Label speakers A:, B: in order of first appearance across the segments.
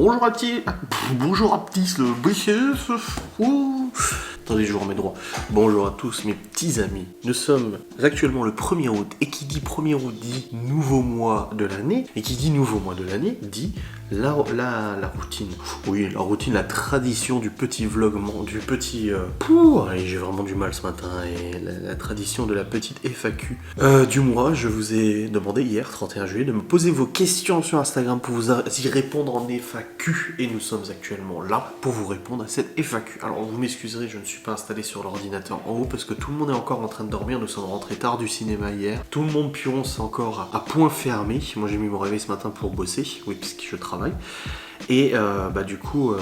A: Bonjour à petit... Bonjour à petit le BCS. Attendez, je vous remets droit. Bonjour à tous mes petits amis. Nous sommes actuellement le 1er août. Et qui dit 1er août dit nouveau mois de l'année. Et qui dit nouveau mois de l'année dit la routine. Oui, la routine, la tradition du petit vlog, du petit... allez, j'ai vraiment du mal ce matin. Et la tradition de la petite FAQ du mois. Je vous ai demandé hier, 31 juillet, de me poser vos questions sur Instagram pour vous y répondre en FAQ. Et nous sommes actuellement là pour vous répondre à cette FAQ. Alors, vous m'excuserez, je ne suis pas installé sur l'ordinateur en haut parce que tout le monde est encore en train de dormir. Nous sommes rentrés tard du cinéma hier. Tout le monde pionce encore à point fermé. Moi, j'ai mis mon réveil ce matin pour bosser. Oui, puisque je travaille. Et du coup...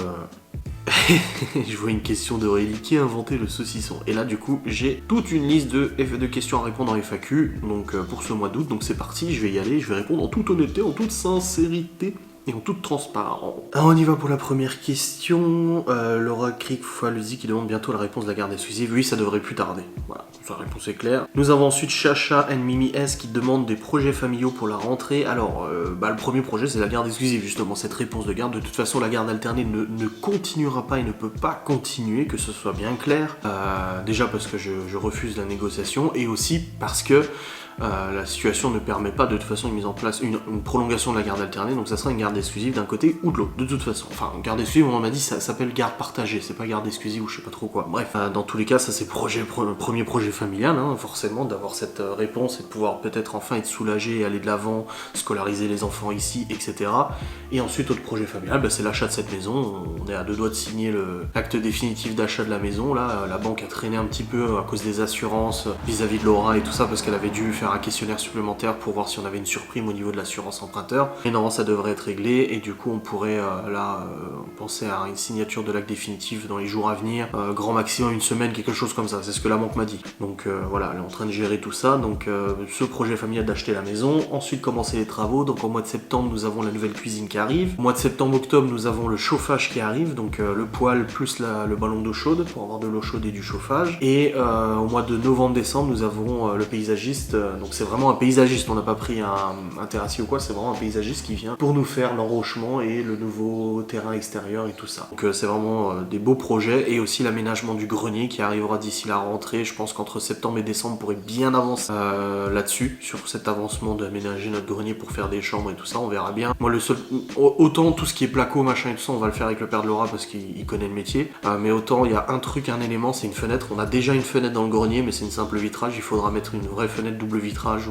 A: je vois une question d'Aurélie qui a inventé le saucisson. Et là, du coup, j'ai toute une liste de questions à répondre en FAQ donc, pour ce mois d'août. Donc c'est parti, je vais y aller, je vais répondre en toute honnêteté, en toute sincérité et en toute transparence. Alors on y va pour la première question. Laura Crick-Falzi qui demande bientôt la réponse de la garde exclusive. Oui, ça devrait plus tarder. Voilà, sa réponse est claire. Nous avons ensuite Chacha and Mimi S qui demande des projets familiaux pour la rentrée. Alors, le premier projet, c'est la garde exclusive, justement, cette réponse de garde. De toute façon, la garde alternée ne continuera pas et ne peut pas continuer, que ce soit bien clair. Déjà parce que je refuse la négociation et aussi parce que la situation ne permet pas de toute façon une mise en place, une prolongation de la garde alternée, donc ça sera une garde exclusive d'un côté ou de l'autre, de toute façon. Enfin, garde exclusive, on m'a dit, ça s'appelle garde partagée, c'est pas garde exclusive ou je sais pas trop quoi. Bref, dans tous les cas, ça c'est premier projet familial, hein, forcément, d'avoir cette réponse et de pouvoir peut-être enfin être soulagé et aller de l'avant, scolariser les enfants ici, etc. Et ensuite, autre projet familial, c'est l'achat de cette maison. On est à 2 doigts de signer l'acte définitif d'achat de la maison. Là, la banque a traîné un petit peu à cause des assurances vis-à-vis de Laura et tout ça, parce qu'elle avait dû faire un questionnaire supplémentaire pour voir si on avait une surprime au niveau de l'assurance emprunteur. Et normalement ça devrait être réglé et du coup on pourrait penser à une signature de l'acte définitif dans les jours à venir, grand maximum une semaine, quelque chose comme ça, c'est ce que la banque m'a dit. Donc voilà, elle est en train de gérer tout ça, donc ce projet familial d'acheter la maison, ensuite commencer les travaux, donc au mois de septembre nous avons la nouvelle cuisine qui arrive, au mois de septembre-octobre nous avons le chauffage qui arrive, donc le poêle plus le ballon d'eau chaude pour avoir de l'eau chaude et du chauffage, et au mois de novembre-décembre nous avons le paysagiste, donc c'est vraiment un paysagiste, on n'a pas pris un terrassier ou quoi, c'est vraiment un paysagiste qui vient pour nous faire l'enrochement et le nouveau terrain extérieur et tout ça. Donc c'est vraiment des beaux projets et aussi l'aménagement du grenier qui arrivera d'ici la rentrée. Je pense qu'entre septembre et décembre on pourrait bien avancer là-dessus, sur cet avancement d'aménager notre grenier pour faire des chambres et tout ça, on verra bien. Moi le seul, autant tout ce qui est placo, machin et tout ça, on va le faire avec le père de Laura parce qu'il connaît le métier, mais autant il y a un truc, un élément, c'est une fenêtre. On a déjà une fenêtre dans le grenier mais c'est une simple vitrage, il faudra mettre une vraie fenêtre double vitrage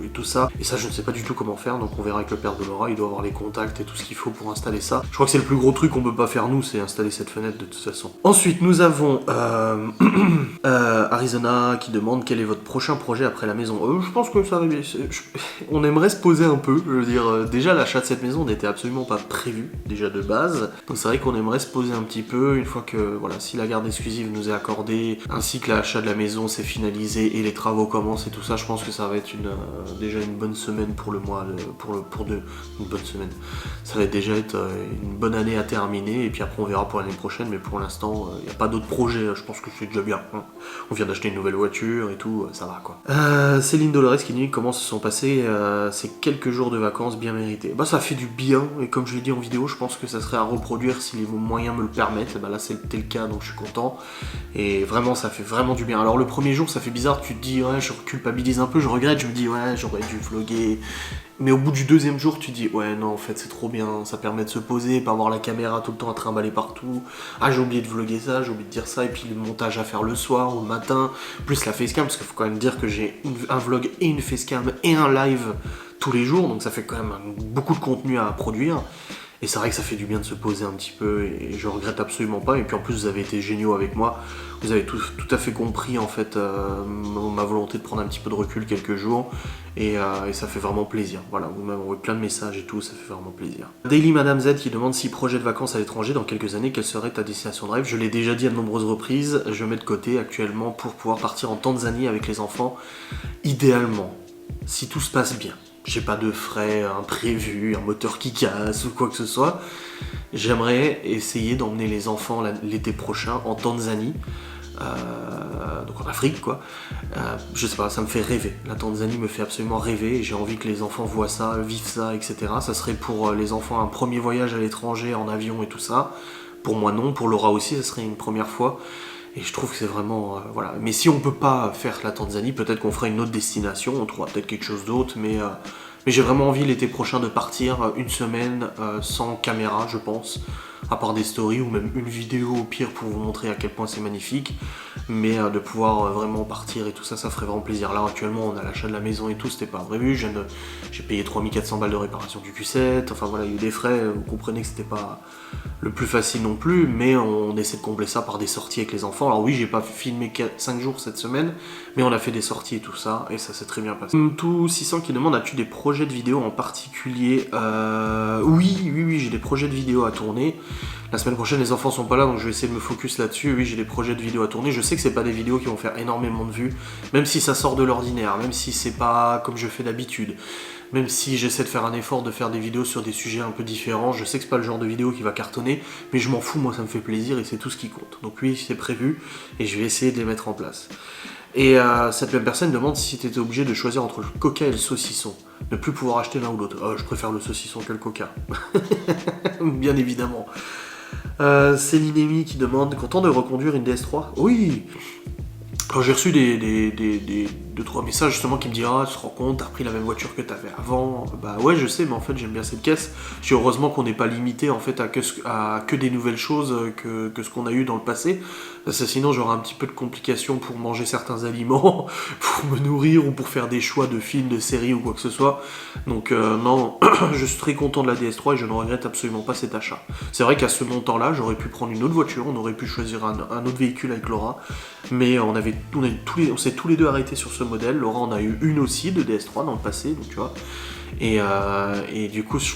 A: et tout ça, et ça je ne sais pas du tout comment faire, donc on verra avec le père de Laura, il doit avoir les contacts et tout ce qu'il faut pour installer ça. Je crois que c'est le plus gros truc qu'on peut pas faire nous, c'est installer cette fenêtre de toute façon. Ensuite nous avons Arizona qui demande quel est votre prochain projet après la maison. Je pense que ça on aimerait se poser un peu, je veux dire, déjà l'achat de cette maison n'était absolument pas prévu déjà de base, donc c'est vrai qu'on aimerait se poser un petit peu une fois que voilà, si la garde exclusive nous est accordée ainsi que l'achat de la maison s'est finalisé et les travaux commencent et tout ça, je pense que ça va être déjà une bonne semaine pour le mois, une bonne semaine. Ça va déjà être une bonne année à terminer et puis après on verra pour l'année prochaine, mais pour l'instant il n'y a pas d'autres projets, je pense que c'est déjà bien. On vient d'acheter une nouvelle voiture et tout, ça va quoi. Céline Dolores qui dit comment se sont passés ces quelques jours de vacances bien mérités. Ça fait du bien et comme je l'ai dit en vidéo, je pense que ça serait à reproduire si les moyens me le permettent. Là c'était le cas donc je suis content et vraiment ça fait vraiment du bien. Alors le premier jour ça fait bizarre, tu te dis ouais je culpabilise un peu, je regrette, je me dis ouais j'aurais dû vlogger, mais au bout du deuxième jour tu te dis ouais non en fait c'est trop bien, ça permet de se poser, pas avoir la caméra tout le temps à trimballer partout, j'ai oublié de vlogger ça, j'ai oublié de dire ça, et puis le montage à faire le soir ou le matin, plus la facecam, parce qu'il faut quand même dire que j'ai un vlog et une facecam et un live tous les jours, donc ça fait quand même beaucoup de contenu à produire. Et c'est vrai que ça fait du bien de se poser un petit peu et je regrette absolument pas. Et puis en plus vous avez été géniaux avec moi, vous avez tout à fait compris en fait ma volonté de prendre un petit peu de recul quelques jours et ça fait vraiment plaisir. Voilà, vous m'avez envoyé plein de messages et tout, ça fait vraiment plaisir. Daily Madame Z qui demande si projet de vacances à l'étranger dans quelques années, quelle serait ta destination de rêve? Je l'ai déjà dit à de nombreuses reprises, je mets de côté actuellement pour pouvoir partir en Tanzanie avec les enfants, idéalement, si tout se passe bien. J'ai pas de frais imprévus, un moteur qui casse ou quoi que ce soit. J'aimerais essayer d'emmener les enfants l'été prochain en Tanzanie donc en Afrique quoi. Je sais pas, ça me fait rêver. La Tanzanie me fait absolument rêver et j'ai envie que les enfants voient ça, vivent ça, etc. Ça serait pour les enfants un premier voyage à l'étranger en avion et tout ça. Pour moi non, pour Laura aussi, ça serait une première fois. Et je trouve que c'est vraiment... voilà. Mais si on peut pas faire la Tanzanie, peut-être qu'on fera une autre destination, on trouvera peut-être quelque chose d'autre, mais j'ai vraiment envie l'été prochain de partir une semaine sans caméra, je pense, à part des stories ou même une vidéo au pire pour vous montrer à quel point c'est magnifique, mais de pouvoir vraiment partir et tout ça, ça ferait vraiment plaisir. Là actuellement on a l'achat de la maison et tout, c'était pas prévu, j'ai payé 3400 balles de réparation du Q7, enfin voilà, il y a eu des frais, vous comprenez que c'était pas le plus facile non plus, mais on essaie de combler ça par des sorties avec les enfants. Alors oui, j'ai pas filmé 5 jours cette semaine, mais on a fait des sorties et tout ça, et ça s'est très bien passé. Tout 600 qui demande, as-tu des projets de vidéos en particulier? Oui, j'ai des projets de vidéos à tourner. La semaine prochaine, les enfants sont pas là, donc je vais essayer de me focus là-dessus. Oui, j'ai des projets de vidéos à tourner. Je sais que c'est pas des vidéos qui vont faire énormément de vues, même si ça sort de l'ordinaire, même si c'est pas comme je fais d'habitude. Même si j'essaie de faire un effort de faire des vidéos sur des sujets un peu différents, je sais que c'est pas le genre de vidéo qui va cartonner, mais je m'en fous, moi ça me fait plaisir et c'est tout ce qui compte. Donc oui, c'est prévu et je vais essayer de les mettre en place. Et cette même personne demande si tu étais obligé de choisir entre le coca et le saucisson. Ne plus pouvoir acheter l'un ou l'autre. Je préfère le saucisson que le coca. Bien évidemment. Céline Amy qui demande, content de reconduire une DS3? Oui. Alors j'ai reçu des 2-3 messages justement qui me disent ah tu te rends compte, t'as repris la même voiture que t'avais avant. Bah ouais je sais, mais en fait j'aime bien cette caisse. J'ai heureusement qu'on n'est pas limité en fait à que des nouvelles choses que ce qu'on a eu dans le passé. Parce que sinon j'aurais un petit peu de complications pour manger certains aliments, pour me nourrir ou pour faire des choix de films, de séries ou quoi que ce soit. Donc non, je suis très content de la DS3 et je ne regrette absolument pas cet achat. C'est vrai qu'à ce montant-là, j'aurais pu prendre une autre voiture, on aurait pu choisir un autre véhicule avec Laura, mais on s'est tous les deux arrêtés sur ce modèle. Laura en a eu une aussi de DS3 dans le passé, donc tu vois. Et du coup, je suis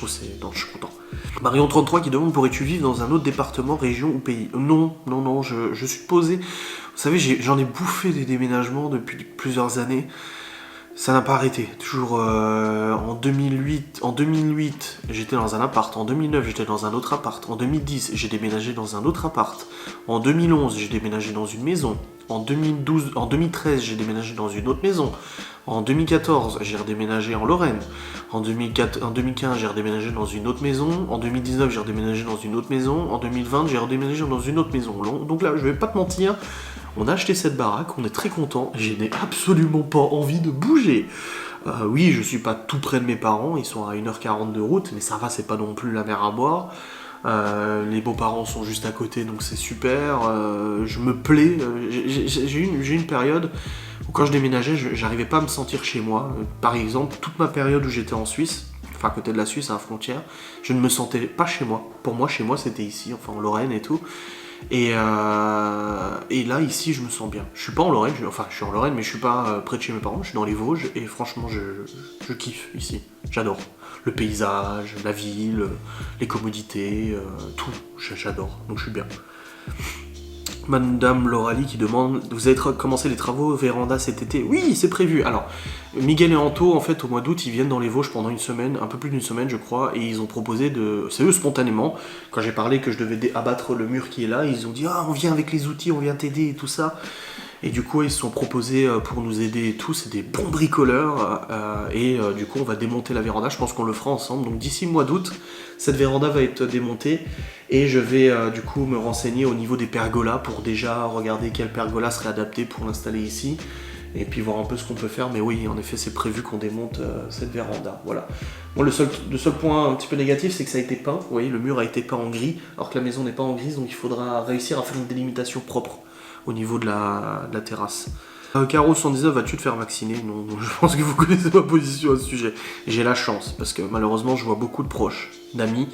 A: content. Marion33 qui demande, pourrais-tu vivre dans un autre département, région ou pays? Non, je suis posé. Vous savez, j'en ai bouffé des déménagements depuis plusieurs années. Ça n'a pas arrêté. Toujours en 2008, j'étais dans un appart. En 2009, j'étais dans un autre appart. En 2010, j'ai déménagé dans un autre appart. En 2011, j'ai déménagé dans une maison. En 2013, j'ai déménagé dans une autre maison. En 2014, j'ai redéménagé en Lorraine. En 2015, j'ai redéménagé dans une autre maison. En 2019, j'ai redéménagé dans une autre maison. En 2020, j'ai redéménagé dans une autre maison. Donc là, je vais pas te mentir, on a acheté cette baraque, on est très content. Je n'ai absolument pas envie de bouger. Oui, je suis pas tout près de mes parents, ils sont à 1h40 de route, mais ça va, c'est pas non plus la mer à boire. Les beaux-parents sont juste à côté, donc c'est super. Je me plais. J'ai eu une période où quand je déménageais, j'arrivais pas à me sentir chez moi. Par exemple, toute ma période où j'étais en Suisse, enfin à côté de la Suisse, à la frontière, je ne me sentais pas chez moi. Pour moi, chez moi, c'était ici, enfin en Lorraine et tout. Et là, ici, je me sens bien. Je suis pas en Lorraine, je suis en Lorraine, mais je suis pas près de chez mes parents, je suis dans les Vosges, et franchement, je kiffe ici. J'adore. Le paysage, la ville, les commodités, tout. J'adore, donc je suis bien. Madame Lauralie qui demande, vous avez commencé les travaux véranda cet été? Oui, c'est prévu. Alors, Miguel et Anto, en fait, au mois d'août, ils viennent dans les Vosges pendant une semaine, un peu plus d'une semaine, je crois, et ils ont proposé c'est eux spontanément, quand j'ai parlé que je devais abattre le mur qui est là, ils ont dit, ah, on vient avec les outils, on vient t'aider et tout ça. Et du coup, ils se sont proposés pour nous aider et tout, c'est des bons bricoleurs, et du coup, on va démonter la véranda, je pense qu'on le fera ensemble. Donc d'ici le mois d'août, cette véranda va être démontée, et je vais du coup me renseigner au niveau des pergolas pour déjà regarder quel pergola serait adapté pour l'installer ici, et puis voir un peu ce qu'on peut faire. Mais oui, en effet, c'est prévu qu'on démonte cette véranda, voilà. Bon, le seul point un petit peu négatif, c'est que ça a été peint, vous voyez, le mur a été peint en gris, alors que la maison n'est pas en grise, donc il faudra réussir à faire une délimitation propre au niveau de la terrasse. Caro 119, vas-tu te faire vacciner? Non, je pense que vous connaissez ma position à ce sujet. J'ai la chance, parce que malheureusement, je vois beaucoup de proches, d'amis,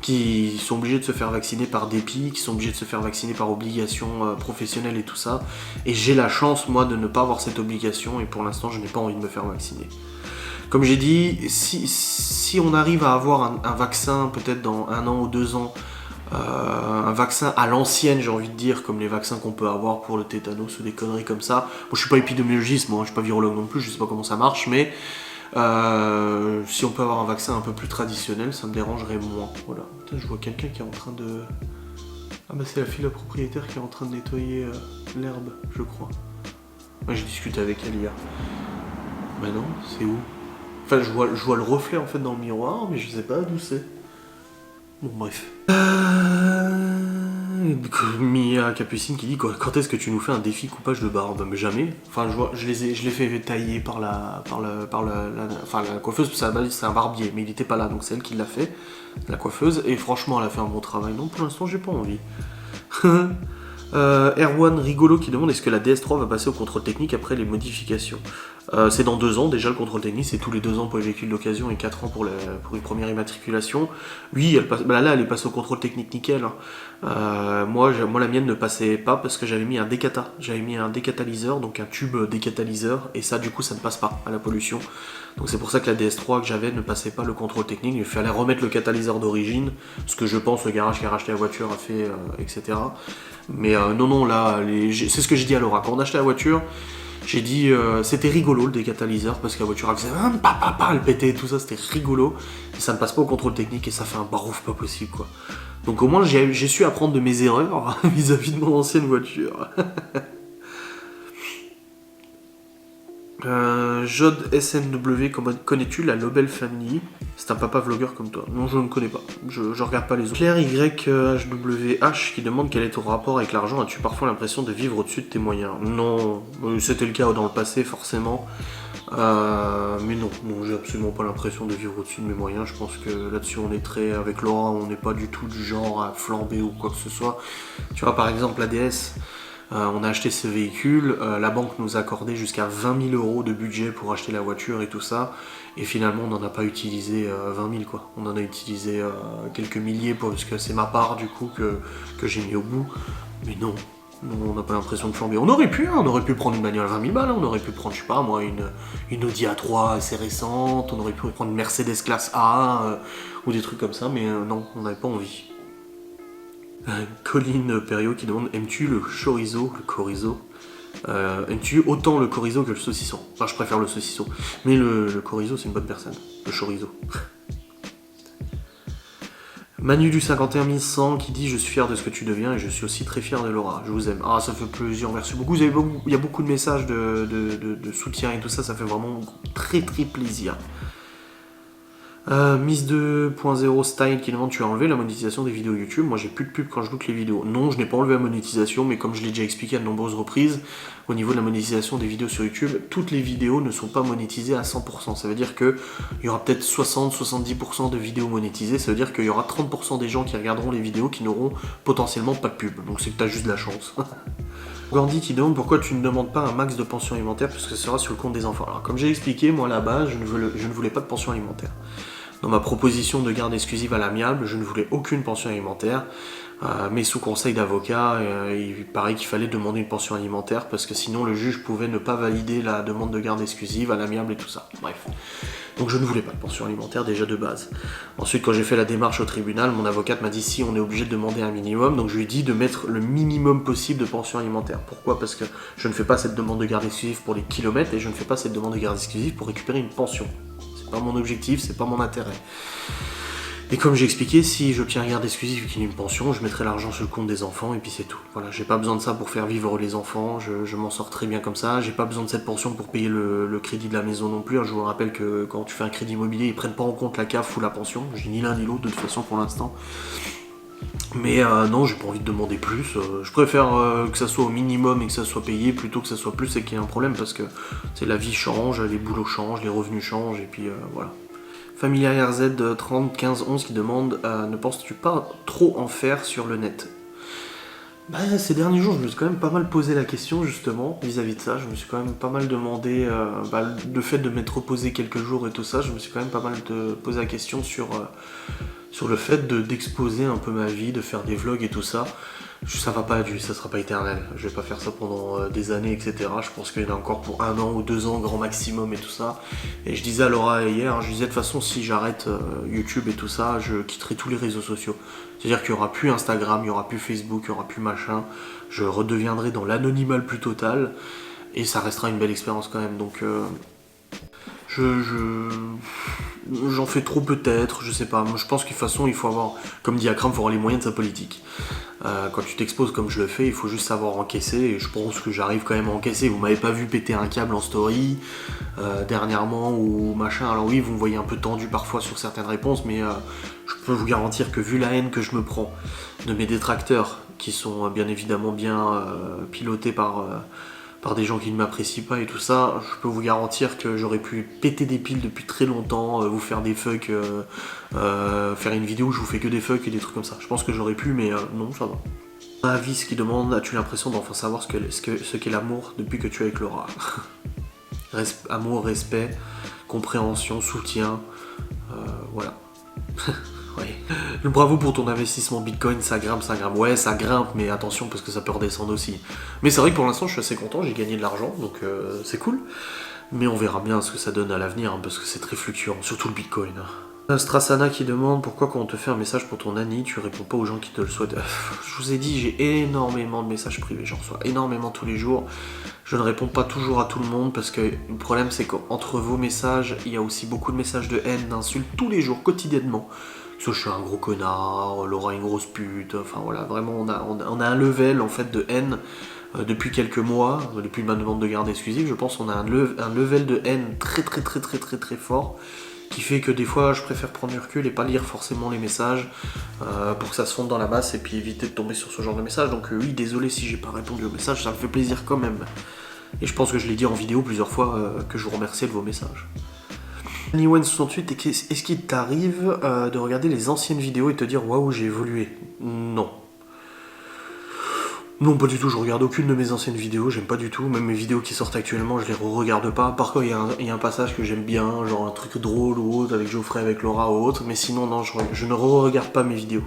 A: qui sont obligés de se faire vacciner par dépit, qui sont obligés de se faire vacciner par obligation professionnelle et tout ça. Et j'ai la chance, moi, de ne pas avoir cette obligation, et pour l'instant, je n'ai pas envie de me faire vacciner. Comme j'ai dit, si on arrive à avoir un vaccin, peut-être dans 1 an ou 2 ans, un vaccin à l'ancienne, j'ai envie de dire, comme les vaccins qu'on peut avoir pour le tétanos ou des conneries comme ça. Bon, je suis pas épidémiologiste, moi, je suis pas virologue non plus, je sais pas comment ça marche, mais si on peut avoir un vaccin un peu plus traditionnel, ça me dérangerait moins. Voilà. Putain, je vois quelqu'un qui est en train de... Ah bah c'est la fille, la propriétaire, qui est en train de nettoyer l'herbe, je crois. Ouais, j'ai discuté avec elle hier. Bah non, c'est où? Enfin, je vois le reflet en fait dans le miroir, mais je sais pas d'où c'est. Bon, bref. Mia Capucine qui dit quand est-ce que tu nous fais un défi coupage de barbe? Mais jamais. Enfin, je l'ai fait tailler par la coiffeuse, parce que à la base c'est un barbier, mais il était pas là, donc c'est elle qui l'a fait, la coiffeuse, et franchement elle a fait un bon travail. Donc pour l'instant j'ai pas envie. Erwan Rigolo qui demande est-ce que la DS3 va passer au contrôle technique après les modifications. C'est dans 2 ans, déjà le contrôle technique c'est tous les 2 ans pour les véhicules d'occasion et 4 ans pour une première immatriculation. Oui, elle passe, là elle est passée au contrôle technique nickel. Moi la mienne ne passait pas parce que j'avais mis un décatalyseur, donc un tube décatalyseur, et ça du coup ça ne passe pas à la pollution. Donc c'est pour ça que la DS3 que j'avais ne passait pas le contrôle technique, il fallait remettre le catalyseur d'origine, ce que je pense le garage qui a racheté la voiture a fait, etc. Mais non, là, c'est ce que j'ai dit à Laura. Quand on a acheté la voiture, j'ai dit c'était rigolo le décatalyseur parce que la voiture elle faisait elle pétait et tout ça, c'était rigolo. Et ça ne passe pas au contrôle technique et ça fait un barouf pas possible quoi. Donc au moins j'ai su apprendre de mes erreurs vis-à-vis de mon ancienne voiture. Jod SNW, connais-tu la Lobel Family? C'est un papa vlogueur comme toi. Non, je ne connais pas. Je regarde pas les autres. Claire YHWH qui demande quel est ton rapport avec l'argent. As-tu parfois l'impression de vivre au-dessus de tes moyens? Non, c'était le cas dans le passé forcément. Mais non, j'ai absolument pas l'impression de vivre au-dessus de mes moyens. Je pense que là-dessus on est avec Laura, on n'est pas du tout du genre à flamber ou quoi que ce soit. Tu vois par exemple la DS. On a acheté ce véhicule, la banque nous a accordé jusqu'à 20 000 euros de budget pour acheter la voiture et tout ça, et finalement on n'en a pas utilisé 20 000 quoi. On en a utilisé quelques milliers parce que c'est ma part du coup que j'ai mis au bout, mais non, on n'a pas l'impression de flamber. On aurait pu prendre une bagnole à 20 000 balles, on aurait pu prendre, je sais pas moi, une Audi A3 assez récente, on aurait pu prendre une Mercedes classe A ou des trucs comme ça, mais non, on n'avait pas envie. Colline Perriot qui demande aimes-tu le chorizo, le chorizo? Aimes-tu autant le chorizo que le saucisson? Enfin, je préfère le saucisson, mais le chorizo c'est une bonne personne. Le chorizo. Manu du 51100 qui dit je suis fier de ce que tu deviens et je suis aussi très fier de Laura. Je vous aime. Ah, ça fait plaisir, merci beaucoup. Il y a beaucoup de messages de soutien et tout ça, ça fait vraiment très très plaisir. Miss 2.0 Style qui demande tu as enlevé la monétisation des vidéos YouTube. Moi j'ai plus de pub quand je look les vidéos. Non, je n'ai pas enlevé la monétisation, mais comme je l'ai déjà expliqué à de nombreuses reprises, au niveau de la monétisation des vidéos sur YouTube, toutes les vidéos ne sont pas monétisées à 100%. Ça veut dire qu'il y aura peut-être 60-70% de vidéos monétisées. Ça veut dire qu'il y aura 30% des gens qui regarderont les vidéos qui n'auront potentiellement pas de pub. Donc c'est que tu as juste de la chance. Gandhi qui demande pourquoi tu ne demandes pas un max de pension alimentaire puisque ce sera sur le compte des enfants. Alors comme j'ai expliqué, moi là-bas, je ne voulais pas de pension alimentaire. Dans ma proposition de garde exclusive à l'amiable, je ne voulais aucune pension alimentaire, mais sous conseil d'avocat, il paraît qu'il fallait demander une pension alimentaire parce que sinon le juge pouvait ne pas valider la demande de garde exclusive à l'amiable et tout ça. Bref. Donc je ne voulais pas de pension alimentaire déjà de base. Ensuite, quand j'ai fait la démarche au tribunal, mon avocate m'a dit si on est obligé de demander un minimum, donc je lui ai dit de mettre le minimum possible de pension alimentaire. Pourquoi? Parce que je ne fais pas cette demande de garde exclusive pour les kilomètres et je ne fais pas cette demande de garde exclusive pour récupérer une pension. C'est pas mon objectif, c'est pas mon intérêt. Et comme j'ai expliqué, si j'obtiens un garde exclusive qui est une pension, je mettrai l'argent sur le compte des enfants et puis c'est tout. Voilà, j'ai pas besoin de ça pour faire vivre les enfants, je m'en sors très bien comme ça, j'ai pas besoin de cette pension pour payer le crédit de la maison non plus. Je vous rappelle que quand tu fais un crédit immobilier, ils prennent pas en compte la CAF ou la pension, j'ai ni l'un ni l'autre de toute façon pour l'instant. Mais non, j'ai pas envie de demander plus, je préfère que ça soit au minimum et que ça soit payé plutôt que ça soit plus et qu'il y ait un problème parce que la vie change, les boulots changent, les revenus changent et puis voilà. Familia RZ 30 15 11 qui demande ne penses-tu pas trop en faire sur le net? Ces derniers jours, je me suis quand même pas mal posé la question justement vis-à-vis de ça. Je me suis quand même pas mal demandé le fait de m'être reposé quelques jours et tout ça. Je me suis quand même pas mal posé la question sur le fait d'exposer un peu ma vie, de faire des vlogs et tout ça. Ça sera pas éternel. Je vais pas faire ça pendant des années, etc. Je pense qu'il y en a encore pour 1 an ou 2 ans grand maximum et tout ça. Et je disais à Laura hier, je disais de toute façon si j'arrête YouTube et tout ça, je quitterai tous les réseaux sociaux. C'est-à-dire qu'il n'y aura plus Instagram, il n'y aura plus Facebook, il n'y aura plus machin. Je redeviendrai dans l'anonymat le plus total. Et ça restera une belle expérience quand même. Donc j'en fais trop peut-être, je sais pas. Moi, je pense qu'il faut avoir, comme dit Akram, il faut avoir les moyens de sa politique. Quand tu t'exposes comme je le fais, il faut juste savoir encaisser, et je pense que j'arrive quand même à encaisser. Vous m'avez pas vu péter un câble en story dernièrement ou machin. Alors oui, vous me voyez un peu tendu parfois sur certaines réponses, mais je peux vous garantir que vu la haine que je me prends de mes détracteurs, qui sont bien évidemment bien pilotés par des gens qui ne m'apprécient pas et tout ça, je peux vous garantir que j'aurais pu péter des piles depuis très longtemps, vous faire des fucks, faire une vidéo où je vous fais que des fucks et des trucs comme ça. Je pense que j'aurais pu, mais non, ça va. Avis qui demande, as-tu l'impression d'enfin savoir ce qu'est l'amour depuis que tu es avec Laura? Amour, respect, compréhension, soutien, voilà. Ouais. Bravo pour ton investissement Bitcoin, ça grimpe. Ouais, ça grimpe, mais attention parce que ça peut redescendre aussi. Mais c'est vrai que pour l'instant, je suis assez content, j'ai gagné de l'argent, donc c'est cool. Mais on verra bien ce que ça donne à l'avenir, hein, parce que c'est très fluctuant, surtout le Bitcoin. Strassana qui demande pourquoi quand on te fait un message pour ton Annie, tu réponds pas aux gens qui te le souhaitent. Je vous ai dit, j'ai énormément de messages privés, j'en reçois énormément tous les jours. Je ne réponds pas toujours à tout le monde parce que le problème c'est qu'entre vos messages, il y a aussi beaucoup de messages de haine, d'insultes tous les jours, quotidiennement. Soit je suis un gros connard, Laura une grosse pute, enfin voilà, vraiment on a un level en fait de haine depuis quelques mois, depuis ma demande de garde exclusive, je pense qu'on a un level de haine très fort, qui fait que des fois je préfère prendre du recul et pas lire forcément les messages pour que ça se fonde dans la masse et puis éviter de tomber sur ce genre de messages. Donc oui, désolé si j'ai pas répondu au message, ça me fait plaisir quand même. Et je pense que je l'ai dit en vidéo plusieurs fois que je vous remerciais de vos messages. Anyone68, est-ce qu'il t'arrive de regarder les anciennes vidéos et te dire waouh, j'ai évolué? Non. Non, pas du tout, je regarde aucune de mes anciennes vidéos, j'aime pas du tout. Même mes vidéos qui sortent actuellement, je les re-regarde pas. Par contre, il y a un passage que j'aime bien, genre un truc drôle ou autre, avec Geoffrey, avec Laura ou autre. Mais sinon, non, je ne re-regarde pas mes vidéos.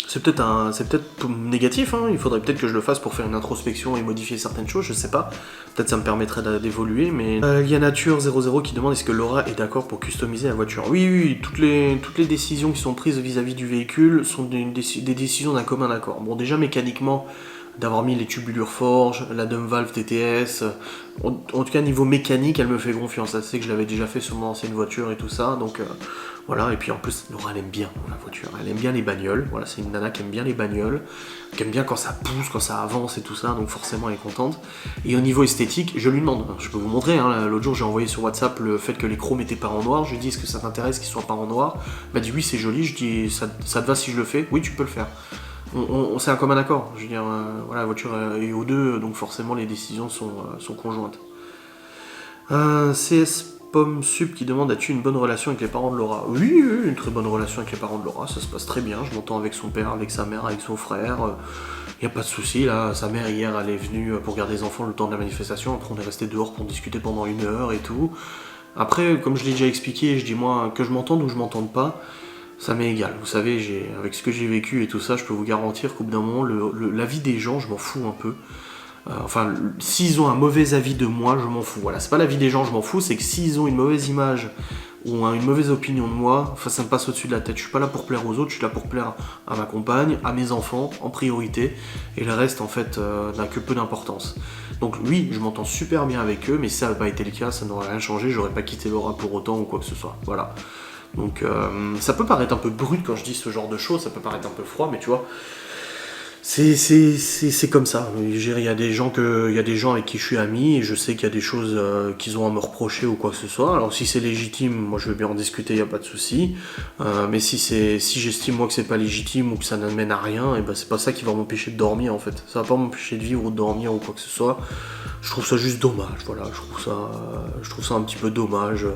A: C'est peut-être négatif, hein. Il faudrait peut-être que je le fasse pour faire une introspection et modifier certaines choses, je sais pas. Peut-être ça me permettrait d'évoluer, mais... Lianature00 qui demande est-ce que Laura est d'accord pour customiser la voiture. Oui, toutes les décisions qui sont prises vis-à-vis du véhicule sont des décisions d'un commun accord. Bon, déjà mécaniquement, d'avoir mis les tubulures forge, la dump valve TTS, en tout cas niveau mécanique, elle me fait confiance. Elle sait que je l'avais déjà fait sur mon ancienne voiture et tout ça, donc... Voilà, et puis en plus, Laura elle aime bien la voiture, elle aime bien les bagnoles, voilà, c'est une nana qui aime bien les bagnoles, qui aime bien quand ça pousse, quand ça avance et tout ça, donc forcément elle est contente. Et au niveau esthétique, je lui demande, je peux vous montrer, hein, l'autre jour j'ai envoyé sur WhatsApp le fait que les chromes étaient pas en noir, je lui ai dit est-ce que ça t'intéresse qu'ils soient pas en noir? Elle m'a dit oui c'est joli, je dis ça te va si je le fais? Oui tu peux le faire. C'est un commun accord, je veux dire, voilà, la voiture est aux deux, donc forcément les décisions sont conjointes. CS Pomme Sub qui demande as-tu une bonne relation avec les parents de Laura? Oui, une très bonne relation avec les parents de Laura, ça se passe très bien, je m'entends avec son père, avec sa mère, avec son frère, y a pas de souci là, sa mère hier elle est venue pour garder les enfants le temps de la manifestation, après on est resté dehors pour discuter pendant 1 heure et tout. Après, comme je l'ai déjà expliqué, je dis moi que je m'entende ou je m'entende pas, ça m'est égal, vous savez, avec ce que j'ai vécu et tout ça, je peux vous garantir qu'au bout d'un moment, l'avis des gens, je m'en fous un peu. Enfin, s'ils ont un mauvais avis de moi, je m'en fous. Voilà, c'est pas l'avis des gens, je m'en fous, c'est que s'ils ont une mauvaise image ou une mauvaise opinion de moi, enfin, ça me passe au-dessus de la tête. Je suis pas là pour plaire aux autres, je suis là pour plaire à ma compagne, à mes enfants, en priorité, et le reste, en fait, n'a que peu d'importance. Donc oui, je m'entends super bien avec eux, mais si ça n'avait pas été le cas, ça n'aurait rien changé, j'aurais pas quitté Laura pour autant ou quoi que ce soit. Voilà. Donc ça peut paraître un peu brut quand je dis ce genre de choses, ça peut paraître un peu froid, mais tu vois, c'est comme ça. Il y a des gens avec qui je suis ami et je sais qu'il y a des choses qu'ils ont à me reprocher ou quoi que ce soit. Alors si c'est légitime, moi je veux bien en discuter, il n'y a pas de souci. Mais si j'estime moi que c'est pas légitime ou que ça ne mène à rien, et ben c'est pas ça qui va m'empêcher de dormir en fait. Ça va pas m'empêcher de vivre ou de dormir ou quoi que ce soit. Je trouve ça juste dommage. Voilà, je trouve ça un petit peu dommage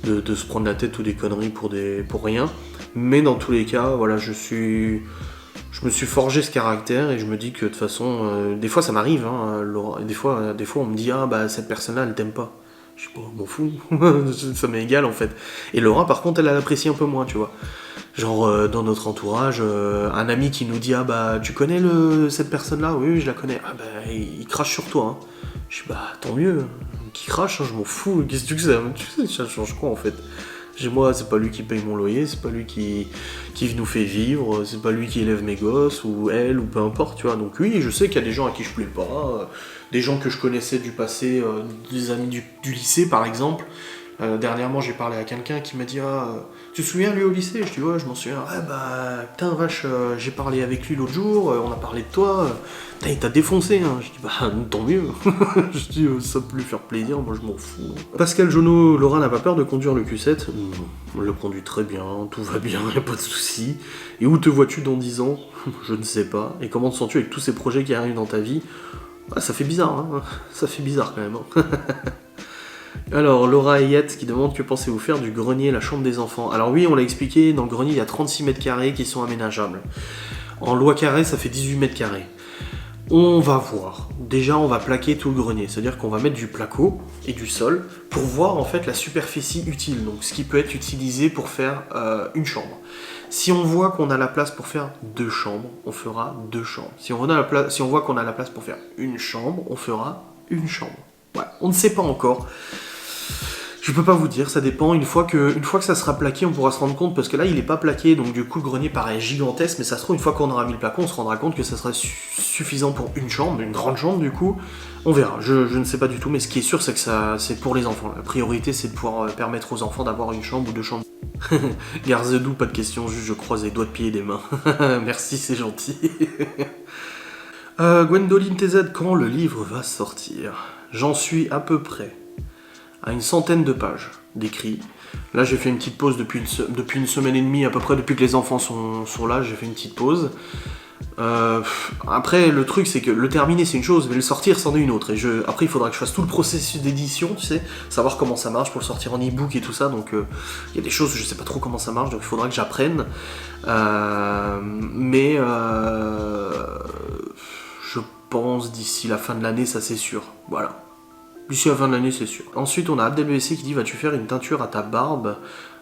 A: de se prendre la tête ou des conneries pour rien. Mais dans tous les cas, voilà, je me suis forgé ce caractère et je me dis que de toute façon, des fois ça m'arrive, hein, Laura, des fois on me dit ah bah cette personne-là elle t'aime pas. Je sais pas, m'en fous, ça m'est égal en fait. Et Laura par contre elle apprécie un peu moins, tu vois. Genre dans notre entourage, un ami qui nous dit ah bah tu connais cette personne-là? Oui je la connais. Ah bah il crache sur toi. Hein. Je dis bah tant mieux, qui crache, hein, je m'en fous. Qu'est-ce que tu sais ça change quoi en fait? Moi, c'est pas lui qui paye mon loyer, c'est pas lui qui nous fait vivre, c'est pas lui qui élève mes gosses, ou elle, ou peu importe, tu vois. Donc oui, je sais qu'il y a des gens à qui je plais pas, des gens que je connaissais du passé, des amis du lycée par exemple, Dernièrement, j'ai parlé à quelqu'un qui m'a dit tu te souviens lui au lycée? Je dis ouais, je m'en souviens. Ouais, bah putain, vache, j'ai parlé avec lui l'autre jour, on a parlé de toi. Putain, il t'a défoncé. Hein. Je dis bah tant mieux. Je dis ça peut lui faire plaisir, moi je m'en fous. Pascal Jonot, Laura n'a pas peur de conduire le Q7? Non, on le conduit très bien, tout va bien, y a pas de souci. Et où te vois-tu dans 10 ans? Je ne sais pas. Et comment te sens-tu avec tous ces projets qui arrivent dans ta vie? Ah, ça fait bizarre, hein. Ça fait bizarre quand même. Hein. Alors, Laura Ayette qui demande que pensez-vous faire du grenier, la chambre des enfants? Alors oui, on l'a expliqué, dans le grenier, il y a 36 mètres carrés qui sont aménageables. En loi carrée, ça fait 18 mètres carrés. On va voir. Déjà, on va plaquer tout le grenier, c'est-à-dire qu'on va mettre du placo et du sol pour voir en fait la superficie utile, donc ce qui peut être utilisé pour faire une chambre. Si on voit qu'on a la place pour faire 2 chambres, on fera 2 chambres. Si on voit qu'on a la place pour faire une chambre, on fera une chambre. Ouais, on ne sait pas encore. Je peux pas vous dire, ça dépend. Une fois que ça sera plaqué, on pourra se rendre compte, parce que là il est pas plaqué, donc du coup le grenier paraît gigantesque, mais ça se trouve une fois qu'on aura mis le placo, on se rendra compte que ça sera suffisant pour une chambre, une grande chambre du coup. On verra, je ne sais pas du tout, mais ce qui est sûr c'est que c'est pour les enfants. La priorité c'est de pouvoir permettre aux enfants d'avoir une chambre ou 2 chambres. Garzedou, pas de question, juste je croise les doigts de pied et des mains. Merci, c'est gentil. Gwendoline TZ, quand le livre va sortir? J'en suis à peu près à une centaine de pages d'écrits. Là, j'ai fait une petite pause depuis une semaine et demie, à peu près depuis que les enfants sont là, j'ai fait une petite pause. Après, le truc, c'est que le terminer, c'est une chose, mais le sortir, c'en est une autre. Et après, il faudra que je fasse tout le processus d'édition, tu sais, savoir comment ça marche pour le sortir en e-book et tout ça. Donc, il y a des choses, je sais pas trop comment ça marche, donc il faudra que j'apprenne. Je pense d'ici la fin de l'année, ça c'est sûr. Voilà. D'ici la fin de l'année, c'est sûr. Ensuite, on a AbdelBC qui dit vas-tu faire une teinture à ta barbe?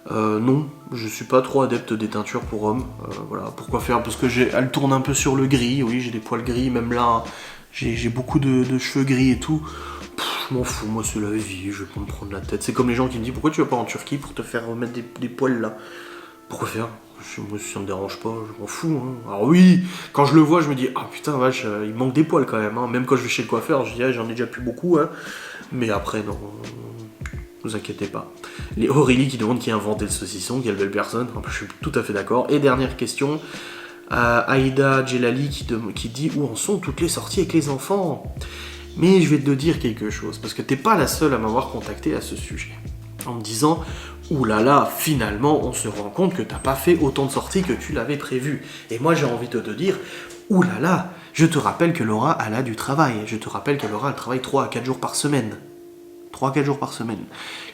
A: Non, je suis pas trop adepte des teintures pour hommes. Voilà, pourquoi faire? Parce que elle tourne un peu sur le gris. Oui, j'ai des poils gris, même là, j'ai beaucoup de cheveux gris et tout. Je m'en fous, moi c'est la vie, je vais pas me prendre la tête. C'est comme les gens qui me disent pourquoi tu vas pas en Turquie pour te faire remettre des poils là? Pourquoi faire? Moi, si ça me dérange pas, je m'en fous. Hein. Alors oui, quand je le vois, je me dis ah putain vache, il manque des poils quand même. Hein. Même quand je vais chez le coiffeur, je dis ah, j'en ai déjà plus beaucoup. Hein. Mais après non, ne vous inquiétez pas. Les Aurélie qui demande qui a inventé le saucisson, quelle belle personne. Je suis tout à fait d'accord. Et dernière question, Aïda Djelali qui dit où en sont toutes les sorties avec les enfants? Mais je vais te dire quelque chose parce que t'es pas la seule à m'avoir contacté à ce sujet. En me disant ouh là là, finalement, on se rend compte que t'as pas fait autant de sorties que tu l'avais prévu. Et moi, j'ai envie de te dire, ouh là là, je te rappelle que Laura, elle a du travail. Je te rappelle que Laura, elle travaille 3 à 4 jours par semaine. 3 à 4 jours par semaine.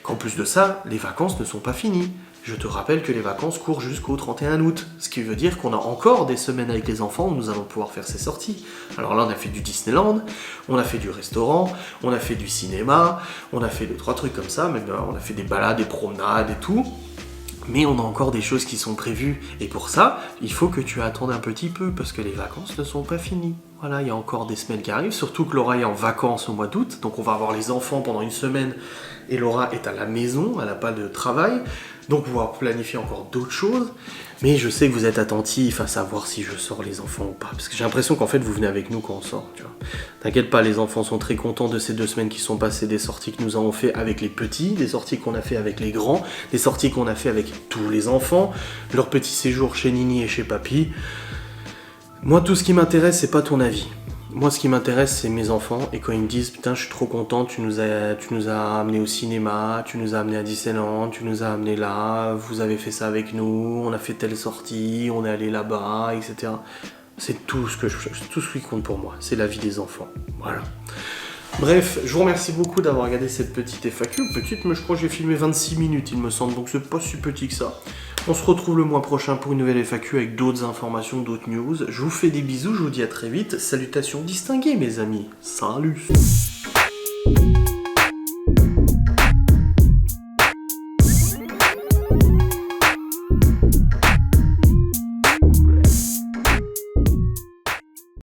A: Qu'en plus de ça, les vacances ne sont pas finies. Je te rappelle que les vacances courent jusqu'au 31 août. Ce qui veut dire qu'on a encore des semaines avec les enfants où nous allons pouvoir faire ces sorties. Alors là, on a fait du Disneyland, on a fait du restaurant, on a fait du cinéma, on a fait 2-3 trucs comme ça, même on a fait des balades, des promenades et tout. Mais on a encore des choses qui sont prévues. Et pour ça, il faut que tu attendes un petit peu, parce que les vacances ne sont pas finies. Voilà, il y a encore des semaines qui arrivent, surtout que Laura est en vacances au mois d'août, donc on va avoir les enfants pendant une semaine, et Laura est à la maison, elle n'a pas de travail, donc on va planifier encore d'autres choses. Mais je sais que vous êtes attentifs à savoir si je sors les enfants ou pas, parce que j'ai l'impression qu'en fait vous venez avec nous quand on sort, tu vois. T'inquiète pas, les enfants sont très contents de ces 2 semaines qui sont passées, des sorties que nous avons fait avec les petits, des sorties qu'on a fait avec les grands, des sorties qu'on a fait avec tous les enfants, leur petit séjour chez Nini et chez Papy. Moi, tout ce qui m'intéresse, c'est pas ton avis. Moi, ce qui m'intéresse, c'est mes enfants. Et quand ils me disent, putain, je suis trop content, tu nous as amenés au cinéma, tu nous as amenés à Disneyland, tu nous as amenés là, vous avez fait ça avec nous, on a fait telle sortie, on est allé là-bas, etc. C'est tout ce qui compte pour moi. C'est la vie des enfants. Voilà. Bref, je vous remercie beaucoup d'avoir regardé cette petite FAQ. Petite, mais je crois que j'ai filmé 26 minutes, il me semble, donc c'est pas si petit que ça. On se retrouve le mois prochain pour une nouvelle FAQ avec d'autres informations, d'autres news. Je vous fais des bisous, je vous dis à très vite. Salutations distinguées, mes amis. Salut!